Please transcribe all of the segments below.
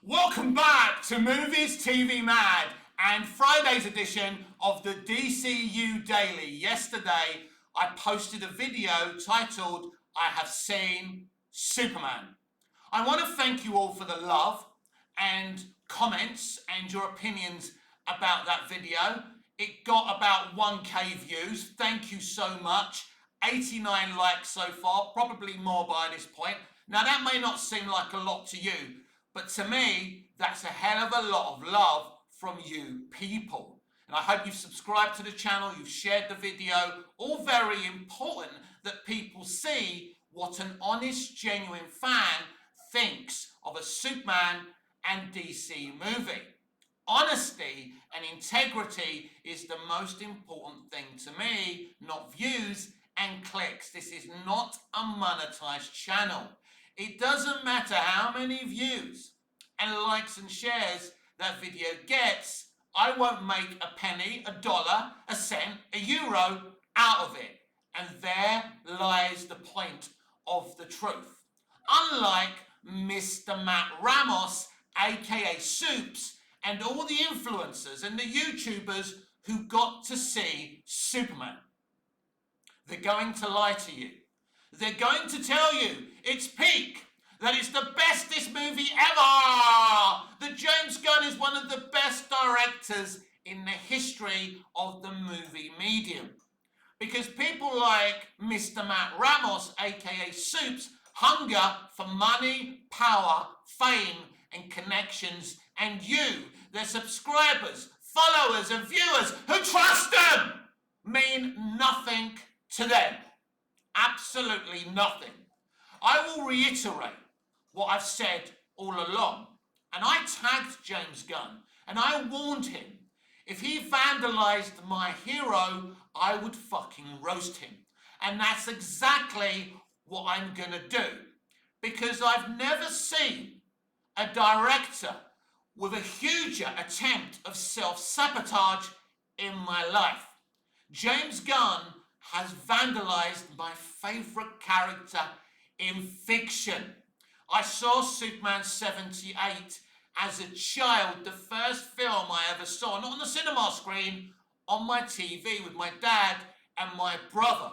Welcome back to Movies TV Mad and Friday's edition of the DCU Daily. Yesterday, I posted a video titled, I Have Seen Superman. I want to thank you all for the love and comments and your opinions about that video. It got about 1K views. Thank you so much. 89 likes so far, probably more by this point. Now, that may not seem like a lot to you, but to me, that's a hell of a lot of love from you people. And I hope you've subscribed to the channel, you've shared the video. All very important that people see what an honest, genuine fan thinks of a Superman and DC movie. Honesty and integrity is the most important thing to me, not views and clicks. This is not a monetized channel. It doesn't matter how many views and likes and shares that video gets, I won't make a penny, a dollar, a cent, a euro out of it. And there lies the point of the truth. Unlike Mr. Matt Ramos, aka Soups, and all the influencers and the YouTubers who got to see Superman. They're going to lie to you. They're going to tell you it's peak, that it's the bestest movie ever, that James Gunn is one of the best directors in the history of the movie medium. Because people like Mr. Matt Ramos, aka Soups, hunger for money, power, fame, and connections, and you, their subscribers, followers, and viewers who trust them, mean nothing to them. Absolutely nothing. I will reiterate what I've said all along. And I tagged James Gunn and I warned him, if he vandalized my hero, I would fucking roast him. And that's exactly what I'm gonna do. Because I've never seen a director with a huger attempt of self-sabotage in my life. James Gunn has vandalized my favorite character in fiction. I saw Superman 78 as a child, the first film I ever saw, not on the cinema screen, on my TV with my dad and my brother.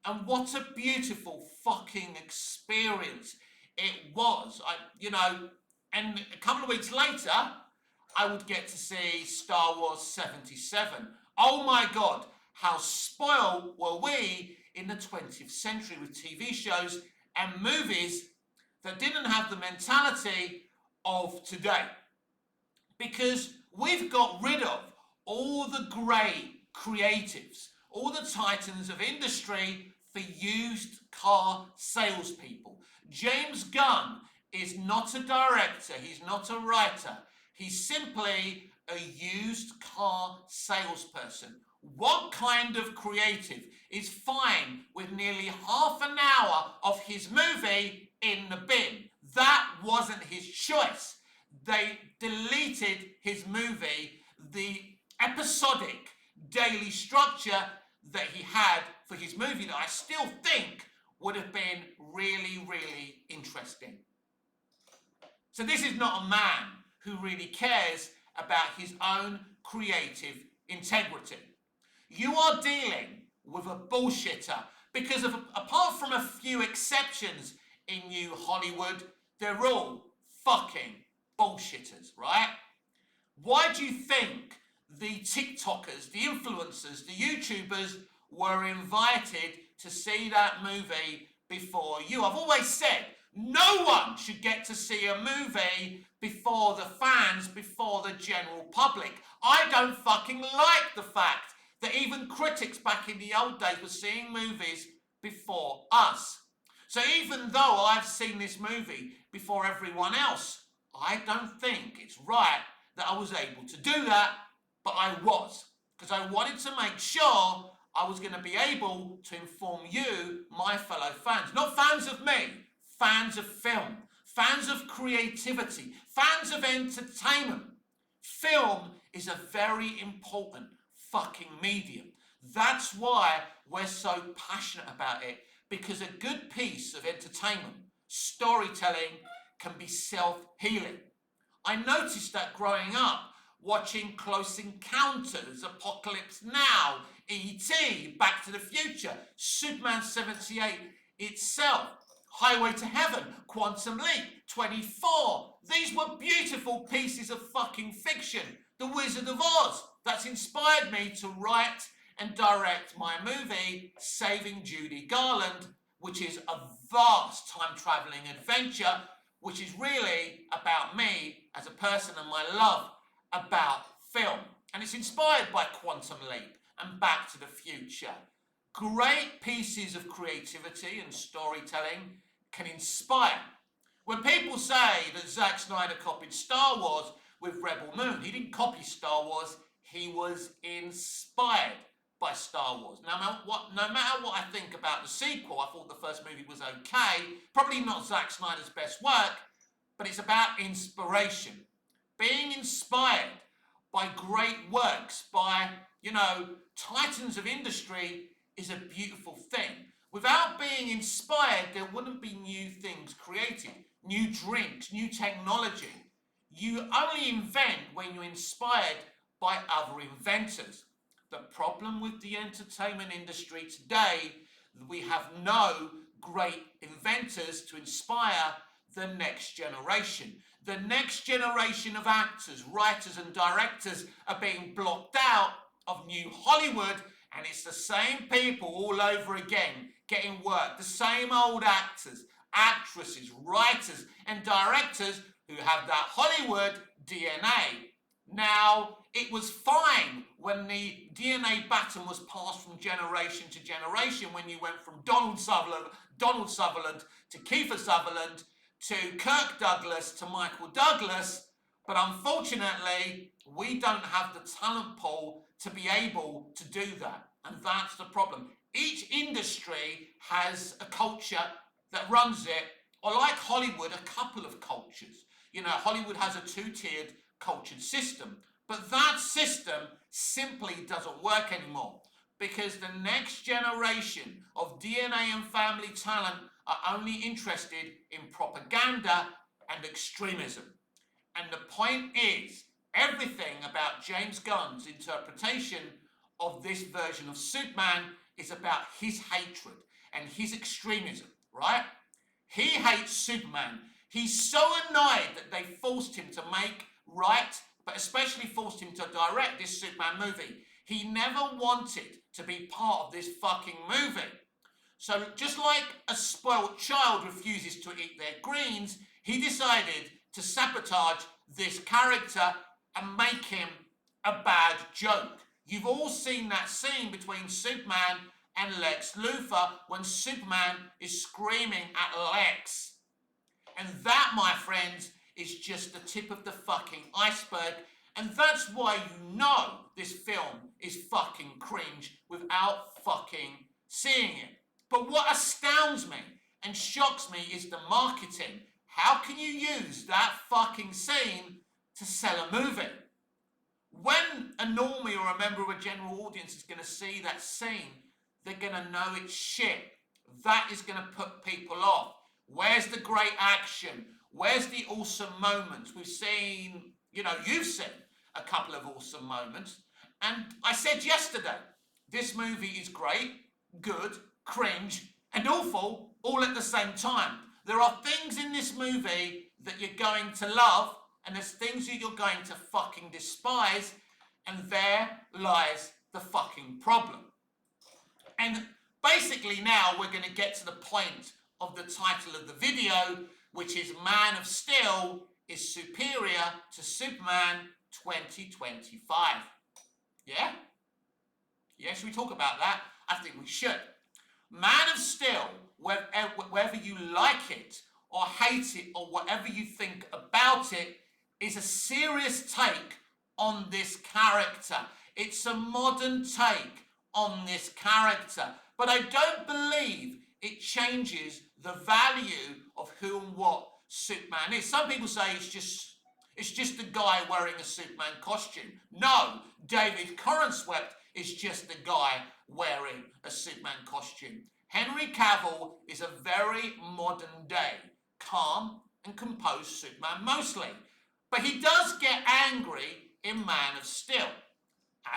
And what a beautiful fucking experience it was. And a couple of weeks later, I would get to see Star Wars 77. Oh my God, how spoiled were we in the 20th century with TV shows and movies that didn't have the mentality of today. Because we've got rid of all the great creatives, all the titans of industry for used car salespeople. James Gunn is not a director, he's not a writer, he's simply a used car salesperson. What kind of creative is fine with nearly half an hour of his movie in the bin? That wasn't his choice. They deleted his movie, the episodic daily structure that he had for his movie that I still think would have been really, really interesting. So this is not a man who really cares about his own creative integrity. You are dealing with a bullshitter because apart from a few exceptions in New Hollywood, they're all fucking bullshitters, right? Why do you think the TikTokers, the influencers, the YouTubers were invited to see that movie before you? I've always said no one should get to see a movie before the fans, before the general public. I don't fucking like the fact that even critics back in the old days were seeing movies before us. So even though I've seen this movie before everyone else, I don't think it's right that I was able to do that, but I was. Because I wanted to make sure I was going to be able to inform you, my fellow fans. Not fans of me, fans of film, fans of creativity, fans of entertainment. Film is a very important fucking medium. That's why we're so passionate about it, because a good piece of entertainment, storytelling, can be self-healing. I noticed that growing up, watching Close Encounters, Apocalypse Now, E.T., Back to the Future, Superman 78 itself, Highway to Heaven, Quantum Leap, 24. These were beautiful pieces of fucking fiction. The Wizard of Oz, that's inspired me to write and direct my movie, Saving Judy Garland, which is a vast time-traveling adventure, which is really about me as a person and my love about film. And it's inspired by Quantum Leap and Back to the Future. Great pieces of creativity and storytelling can inspire. When people say that Zack Snyder copied Star Wars with Rebel Moon, he didn't copy Star Wars, he was inspired by Star Wars. No matter what I think about the sequel, I thought the first movie was okay, probably not Zack Snyder's best work, but it's about inspiration. Being inspired by great works, by, titans of industry is a beautiful thing. Without being inspired, there wouldn't be new things created, new drinks, new technology. You only invent when you're inspired by other inventors. The problem with the entertainment industry today, we have no great inventors to inspire the next generation. The next generation of actors, writers and directors are being blocked out of new Hollywood, and it's the same people all over again getting work. The same old actors, actresses, writers and directors who have that Hollywood DNA. Now, it was fine when the DNA baton was passed from generation to generation, when you went from Donald Sutherland to Kiefer Sutherland to Kirk Douglas to Michael Douglas, but unfortunately, we don't have the talent pool to be able to do that, and that's the problem. Each industry has a culture that runs it, or like Hollywood, a couple of cultures. Hollywood has a two-tiered cultured system, but that system simply doesn't work anymore because the next generation of DNA and family talent are only interested in propaganda and extremism. And the point is, everything about James Gunn's interpretation of this version of Superman is about his hatred and his extremism, right? He hates Superman. He's so annoyed that they forced him to write, but especially forced him to direct this Superman movie. He never wanted to be part of this fucking movie. So just like a spoiled child refuses to eat their greens, he decided to sabotage this character and make him a bad joke. You've all seen that scene between Superman and Lex Luthor when Superman is screaming at Lex. And that, my friends, is just the tip of the fucking iceberg. And that's why you know this film is fucking cringe without fucking seeing it. But what astounds me and shocks me is the marketing. How can you use that fucking scene to sell a movie? When a normie or a member of a general audience is going to see that scene, they're going to know it's shit. That is going to put people off. Where's the great action? Where's the awesome moments? We've seen, you've seen a couple of awesome moments. And I said yesterday, this movie is great, good, cringe, and awful all at the same time. There are things in this movie that you're going to love, and there's things that you're going to fucking despise, and there lies the fucking problem. And basically now we're going to get to the point of the title of the video, which is Man of Steel is superior to Superman 2025. Yeah? Yeah, should we talk about that? I think we should. Man of Steel, whether you like it or hate it or whatever you think about it, is a serious take on this character. It's a modern take on this character. But I don't believe it changes the value of who and what Superman is. Some people say it's just a guy wearing a Superman costume. No, David Corenswept is just a guy wearing a Superman costume. Henry Cavill is a very modern day, calm and composed Superman mostly. But he does get angry in Man of Steel,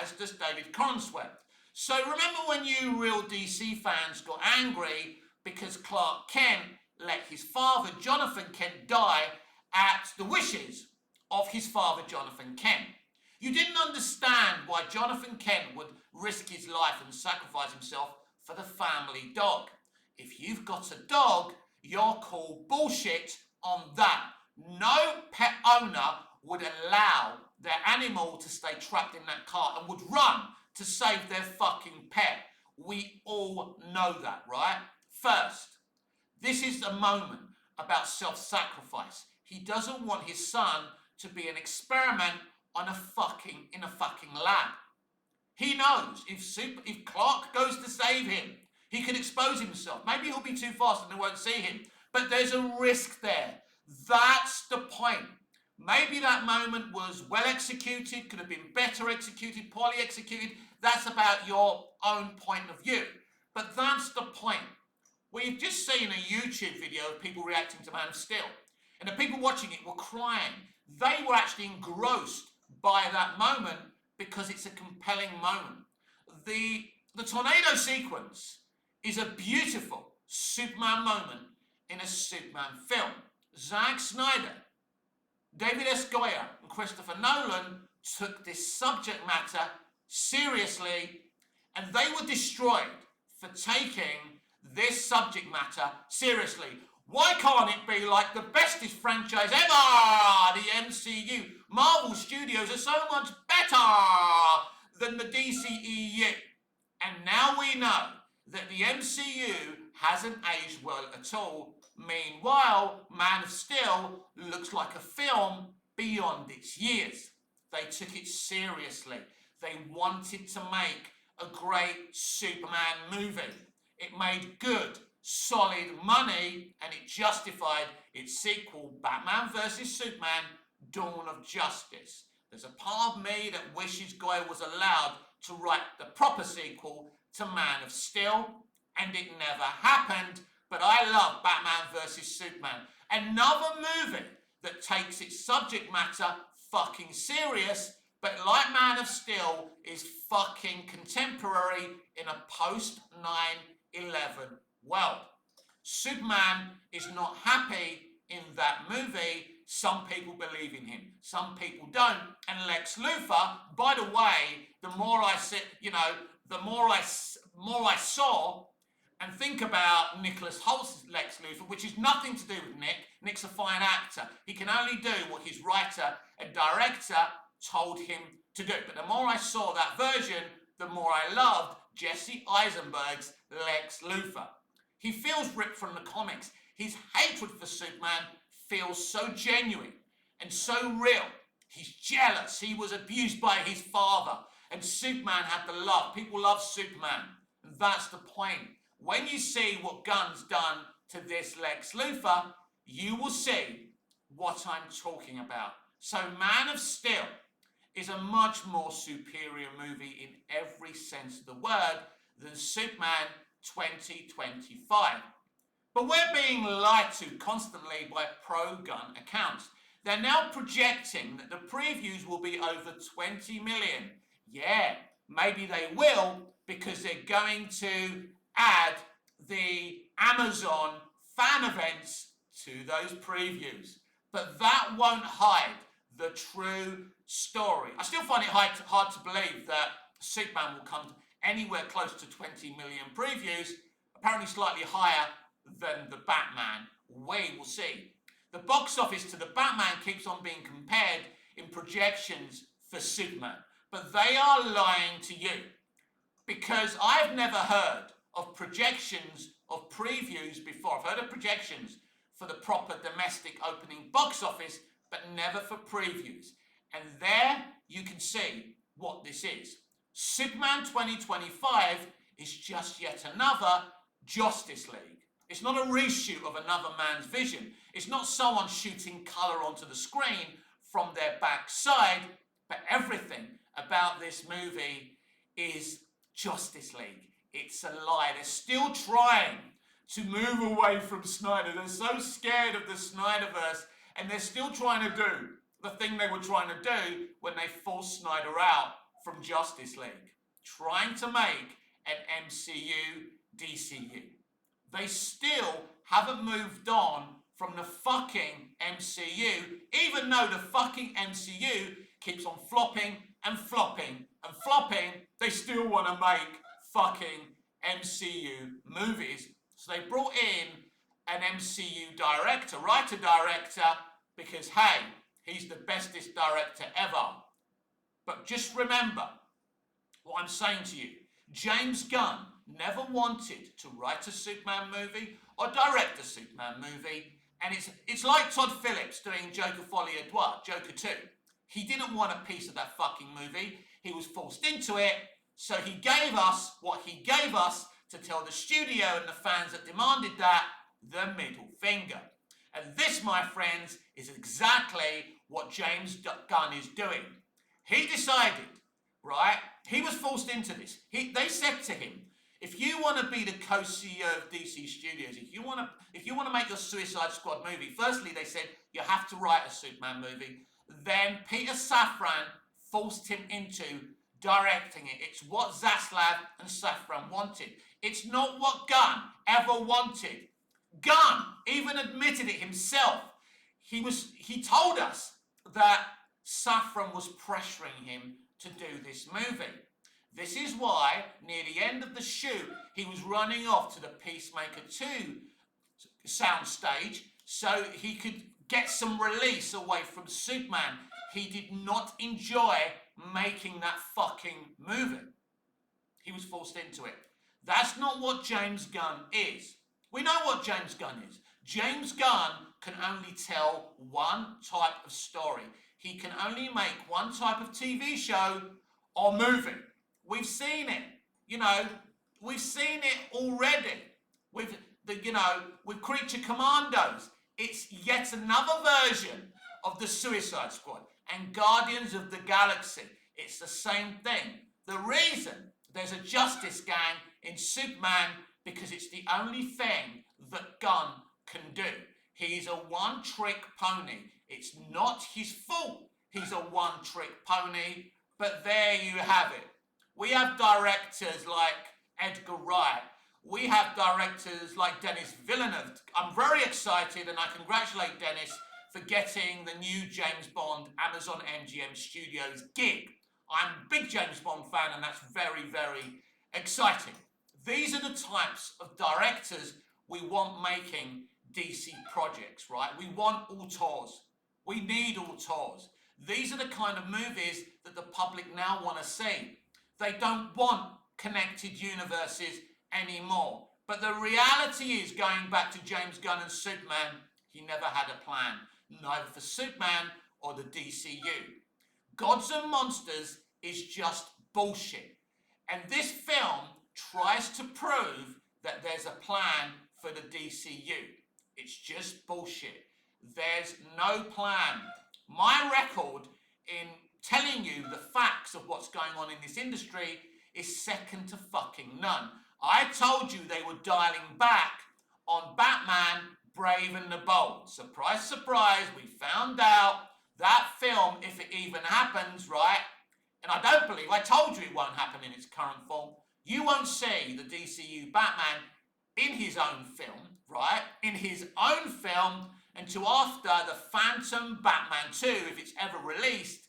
as does David Cornswept. So remember when you real DC fans got angry because Clark Kent let his father, Jonathan Kent, die at the wishes of his father, Jonathan Kent. You didn't understand why Jonathan Kent would risk his life and sacrifice himself for the family dog. If you've got a dog, you're called bullshit on that. No pet owner would allow their animal to stay trapped in that car and would run to save their fucking pet. We all know that, right? First, this is a moment about self-sacrifice. He doesn't want his son to be an experiment in a fucking lab. He knows if Clark goes to save him, he could expose himself. Maybe he'll be too fast and they won't see him. But there's a risk there. That's the point. Maybe that moment was well executed, could have been better executed, poorly executed. That's about your own point of view. But that's the point. We've just seen a YouTube video of people reacting to Man of Steel. And the people watching it were crying. They were actually engrossed by that moment because it's a compelling moment. The tornado sequence is a beautiful Superman moment in a Superman film. Zack Snyder, David S. Goyer, and Christopher Nolan took this subject matter seriously, and they were destroyed for taking this subject matter seriously. Why can't it be like the bestest franchise ever, the MCU? Marvel Studios are so much better than the DCEU. And now we know that the MCU hasn't aged well at all. Meanwhile, Man of Steel looks like a film beyond its years. They took it seriously. They wanted to make a great Superman movie. It made good, solid money, and it justified its sequel, Batman vs. Superman, Dawn of Justice. There's a part of me that wishes Goyer was allowed to write the proper sequel to Man of Steel, and it never happened. But I love Batman vs. Superman. Another movie that takes its subject matter fucking serious, but like Man of Steel, is fucking contemporary in a post 9/11 world. Superman is not happy in that movie. Some people believe in him, some people don't. And Lex Luthor, by the way, the more I saw and think about Nicholas Holt's Lex Luthor, which is nothing to do with Nick. Nick's a fine actor. He can only do what his writer and director told him to do. But the more I saw that version, the more I loved Jesse Eisenberg's Lex Luthor. He feels ripped from the comics. His hatred for Superman feels so genuine and so real. He's jealous. He was abused by his father. And Superman had the love. People love Superman. And that's the point. When you see what Gunn's done to this Lex Luthor, you will see what I'm talking about. So Man of Steel is a much more superior movie in every sense of the word than Superman 2025. But we're being lied to constantly by pro-Gunn accounts. They're now projecting that the previews will be over 20 million. Yeah, maybe they will, because they're going to add the Amazon fan events to those previews. But that won't hide the true story. I still find it hard to believe that Superman will come anywhere close to 20 million previews, apparently slightly higher than the Batman. We will see. The box office to the Batman keeps on being compared in projections for Superman, but they are lying to you, because I've never heard of projections of previews before. I've heard of projections for the proper domestic opening box office, but never for previews. And there you can see what this is. Superman 2025 is just yet another Justice League. It's not a reshoot of another man's vision. It's not someone shooting colour onto the screen from their backside, but everything about this movie is Justice League. It's a lie. They're still trying to move away from Snyder. They're so scared of the Snyderverse, and they're still trying to do the thing they were trying to do when they forced Snyder out from Justice League. Trying to make an MCU DCU. They still haven't moved on from the fucking MCU, even though the fucking MCU keeps on flopping and flopping and flopping. They still want to make fucking MCU movies. So they brought in an MCU director, writer-director, because, hey, he's the bestest director ever. But just remember what I'm saying to you. James Gunn never wanted to write a Superman movie or direct a Superman movie. And it's like Todd Phillips doing Joker Folie à Deux, Joker 2. He didn't want a piece of that fucking movie. He was forced into it. So he gave us what he gave us to tell the studio and the fans that demanded that, the middle finger. And this, my friends, is exactly what James Gunn is doing. He decided, right? He was forced into this. They said to him, if you want to be the co-CEO of DC Studios, if you want to make your Suicide Squad movie, firstly they said you have to write a Superman movie. Then Peter Safran forced him into directing it. It's what Zaslav and Safran wanted. It's not what Gunn ever wanted. Gunn even admitted it himself. He told us that Safran was pressuring him to do this movie. This is why, near the end of the shoot, he was running off to the Peacemaker 2 soundstage so he could get some release away from Superman. He did not enjoy making that fucking movie. He was forced into it. That's not what James Gunn is. We know what James Gunn is. James Gunn can only tell one type of story. He can only make one type of TV show or movie. We've seen it. We've seen it already with with Creature Commandos. It's yet another version of the Suicide Squad and Guardians of the Galaxy. It's the same thing. The reason there's a Justice Gang in Superman because it's the only thing that Gunn can do. He's a one-trick pony. It's not his fault he's a one-trick pony, but there you have it. We have directors like Edgar Wright. We have directors like Denis Villeneuve. I'm very excited and I congratulate Denis for getting the new James Bond Amazon MGM Studios gig. I'm a big James Bond fan and that's very, very exciting. These are the types of directors we want making DC projects, right? We want auteurs. We need auteurs. These are the kind of movies that the public now want to see. They don't want connected universes anymore. But the reality is, going back to James Gunn and Superman, he never had a plan, neither for Superman or the DCU. Gods and Monsters is just bullshit. And this film tries to prove that there's a plan for the DCU. It's just bullshit. There's no plan. My record in telling you the facts of what's going on in this industry is second to fucking none. I told you they were dialing back on Batman, Brave and the Bold. Surprise, surprise, we found out that film, if it even happens, right? And I don't believe, I told you it won't happen in its current form. You won't see the DCU Batman in his own film, right? In his own film until after the Phantom Batman 2, if it's ever released,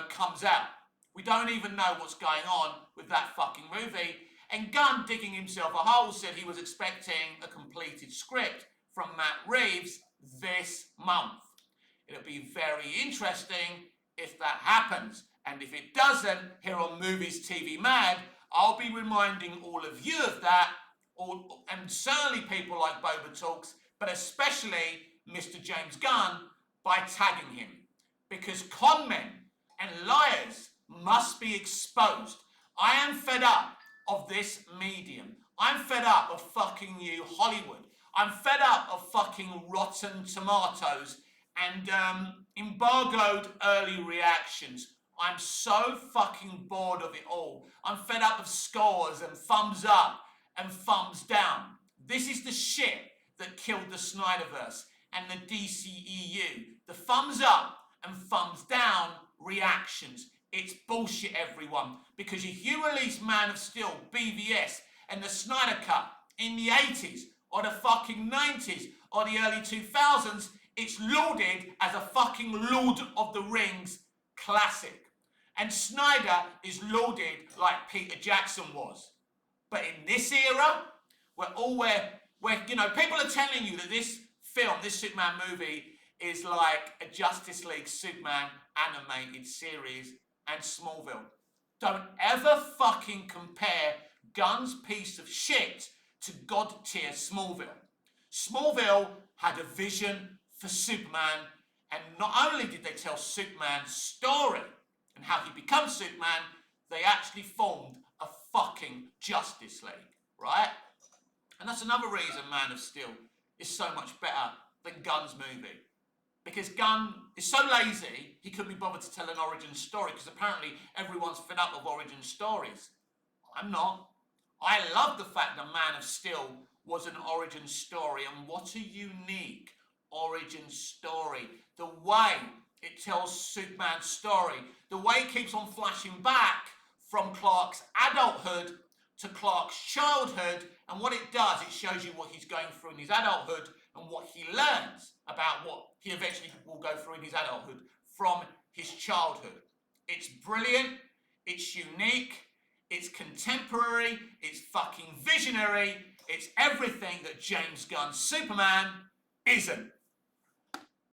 comes out. We don't even know what's going on with that fucking movie. And Gunn, digging himself a hole, said he was expecting a completed script from Matt Reeves this month. It'll be very interesting if that happens. And if it doesn't, here on Movies TV Mad, I'll be reminding all of you of that, and certainly people like Boba Talks, but especially Mr. James Gunn, by tagging him. Because con men and liars must be exposed. I am fed up of this medium. I'm fed up of fucking you, Hollywood. I'm fed up of fucking Rotten Tomatoes and embargoed early reactions. I'm so fucking bored of it all. I'm fed up of scores and thumbs up and thumbs down. This is the shit that killed the Snyderverse and the DCEU. The thumbs up and thumbs down reactions. It's bullshit, everyone, because if you release Man of Steel, BVS, and the Snyder Cut in the 80s or the fucking 90s or the early 2000s, it's lauded as a fucking Lord of the Rings classic. And Snyder is lauded like Peter Jackson was. But in this era, where you know, people are telling you that this film, this Superman movie, is like a Justice League Superman animated series and Smallville. Don't ever fucking compare Gunn's piece of shit to God tier Smallville. Smallville had a vision for Superman, and not only did they tell Superman's story and how he becomes Superman, they actually formed a fucking Justice League, right? And that's another reason Man of Steel is so much better than Gunn's movie. Because Gunn is so lazy, he couldn't be bothered to tell an origin story, because apparently everyone's fed up with origin stories. I'm not. I love the fact that Man of Steel was an origin story, and what a unique origin story. The way it tells Superman's story, the way it keeps on flashing back from Clark's adulthood to Clark's childhood, and what it does, it shows you what he's going through in his adulthood and what he learns about what he eventually will go through in his adulthood from his childhood. It's brilliant, it's unique, it's contemporary, it's fucking visionary, it's everything that James Gunn's Superman isn't.